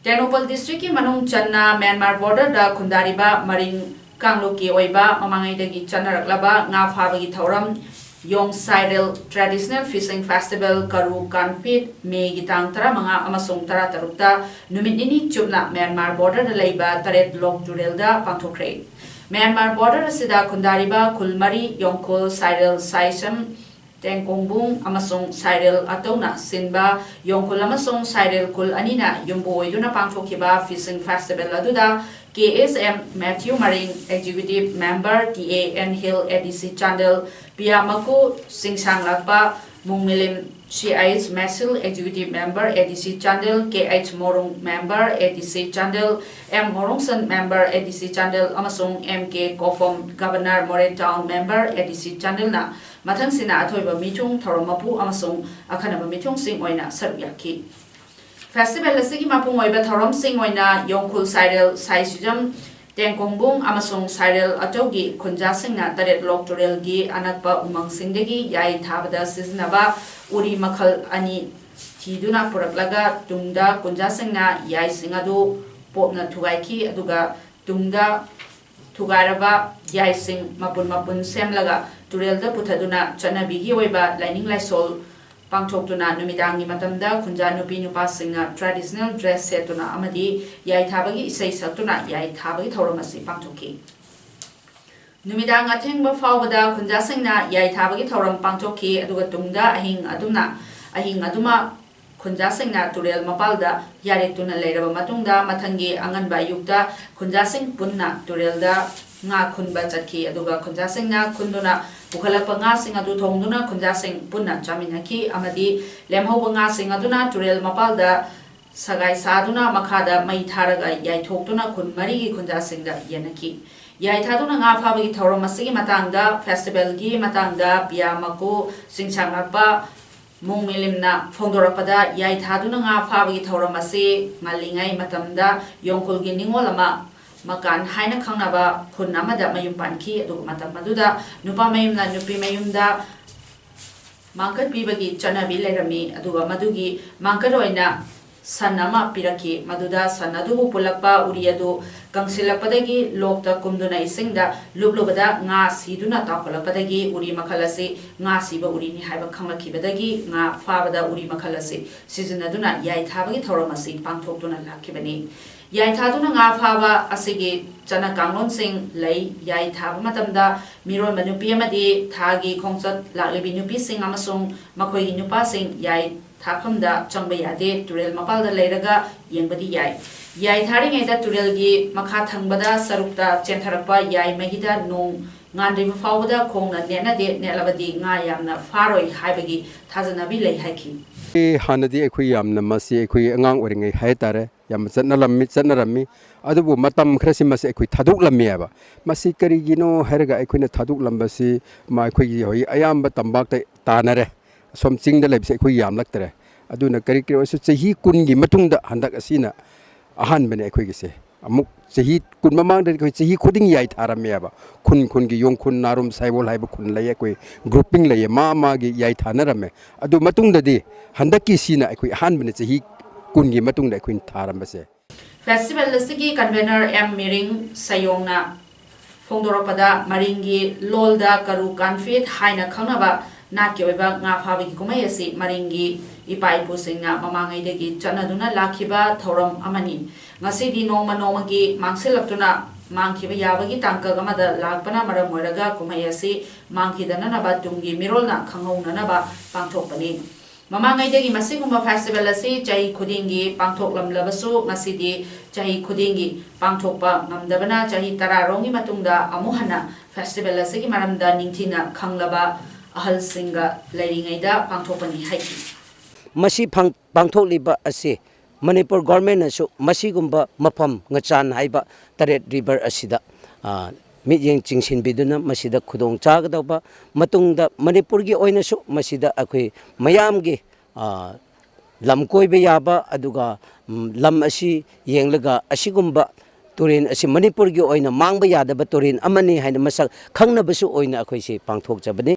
Ternopal district ki manung channa Myanmar border da khundariba maring kangloki oiba mamangaidagi chanaraklaba nga phabagi thauram Yong Sairel Traditional Fishing Festival Karu Kanpit May gitang tara mga amasong tara tarukta numit nini chupna Myanmar border da laiba taret lok turel da pangthokre. Myanmar border sida khundariba kulmari Yongkul Sairel Saisam Tengkongbung amasong Sairel atona sinba Yongkul amasong Sairel kul anina yumbo yuna pangthokiba fishing festival aduda KSM Matthew Maring Executive Member TAN Hill ADC Chandel Piyamaku Singsang Lakpa Mungmilim CH Masil Executive Member ADC Chandel KH Morung Member ADC Chandel M Morongson Member ADC Chandel amasong MK Kofom Governor Moray Town Member ADC Chandel na mathang sina athoiba michung thoromapu amasong akhanaba michung sing oina saruyaki Festival asigi mapung oiba thorom sing oina Yongkul Sairel Saisujam Tengkongbung amasong Sairel ataugi khunja singna taret lok turel gi anakpa umang singdegi yai thabada siznaba uri makhal ani thiduna puraklaga tungda khunja singna yai singadu popna thugaiki aduga tungda thugaraba yai sing mapun semlaga turelda puthaduna chanabigi oiba lining laisol pangthoktuna numidangi matamda khunja nupi nupa singna traditional dress setuna amadi yai thabagi isai saktuna yai thabagi thoram asi pangthokki numidang athengba fawbada khunja singna yai thabagi thoram pangthokki aduga tungda ahing aduma khunja singna turel mapalda yarektuna leiraba matungda mathangi anganba yukta khunja sing punna turelda nga khunba chakhi aduga khunja singna khunduna pukhalakpa nga sing adu thongduna khunja sing punna chaminaki amadi lemhoba nga sing aduna turel mapalda sagai saduna makhada mai tharaga yai thoktuna khun mari gi khunja singda yanaki yai thaduna nga phabagi thoram asigi matangda festival gi matangda piyamaku singsangakpa mungmilimna phongdorapada yai thaduna nga phabagi thoram ase malingai matamda Yongkul gi ningolama makan haina khangnaba khun amada mayum panki adu matam maduda nupa mayumna nupi mayumda mangkat pibagi chanabi lerami aduga madugi mangkat oina sanama piraki maduda sanadu pulakpa uriadu kangsilapadagi lokta kumduna isingda lublubada nga siduna tapalapadagi uri makhalasi nga siba uri ni haiba khanglakibadagi nga fabada uri makhalasi sizunaduna yai thabagi thoramasi pangthoktuna lakibani yai thaduna nga phaba asigi chana kanglon sing lei yai thaba matamda miron manupi amadi thagi khongchat laklebi nupi sing amasung makhoi nupa sing yai thaphamda changba yade turel mapalda leiraga yengbadi yai tharingai da turel gi makha thangbada sarukta chentharakpa yai magida nong ngandri fawda khongna nena de nelabadi nga yamna faroi haibagi thajanabi lei haiki hanadi ekhoi yamna masi ekhoi angang oringai haitare yam chanarami adubu matam khrasi masi ekhoi thaduk lammi aba masi karigino heraga ekhoina thaduk lambasi ma ekhoi hoi ayamba tambak tanare som chingda lebse ekhoi yam laktere aduna kari osu chahi kun gi matungda handak asina ahan bene ekhoi gise amuk chahi kun mamang de ekhoi chahi khuding yai tharami aba kun gi yong kun narum saibol haiba kun lai ekhoi grouping lai ma gi yai thanarame adu matungda di handaki sina ekhoi ahan bene chahi kun gi matungda ekhoi tharambase Festival asigi convener M Miring Sayongna phongdorapada maringi lolda karu kanfit haina khanaba nakki oiba nga phabagi kumai asi maringi ipai pusingna mamangai degi chanaduna lakhiba thoram amani ngasidi nongmagi mangsilaktuna mangkhiba yabagi tangka gamada lakpana maram moiraga kumai asi mangkhidana naba tungi mirolna khangaunana pangthokpani mamangai degi masigumba festival asi chai khudingi pangthoklamlabasu ngasidi chai khudingi pangthokpa ngamdabana chai tararongi matungda amuhana festival asigi maramda ningthina khanglaba ahal singa lairingaida pangthokpani haiki masi pangthokliba ase Manipur government asu masigumba mapam ngachan haiba taret river asida miyeng chingsin biduna masida khudong chagadaba matungda Manipur gi oinasu masida akhoi mayam gi lamkoi be yaba aduga lam asi yenglaga asigumba turin asi Manipur gi oina mangba yadaba turin amani haina masak khangnabasu oina akhoi se pangthok jabani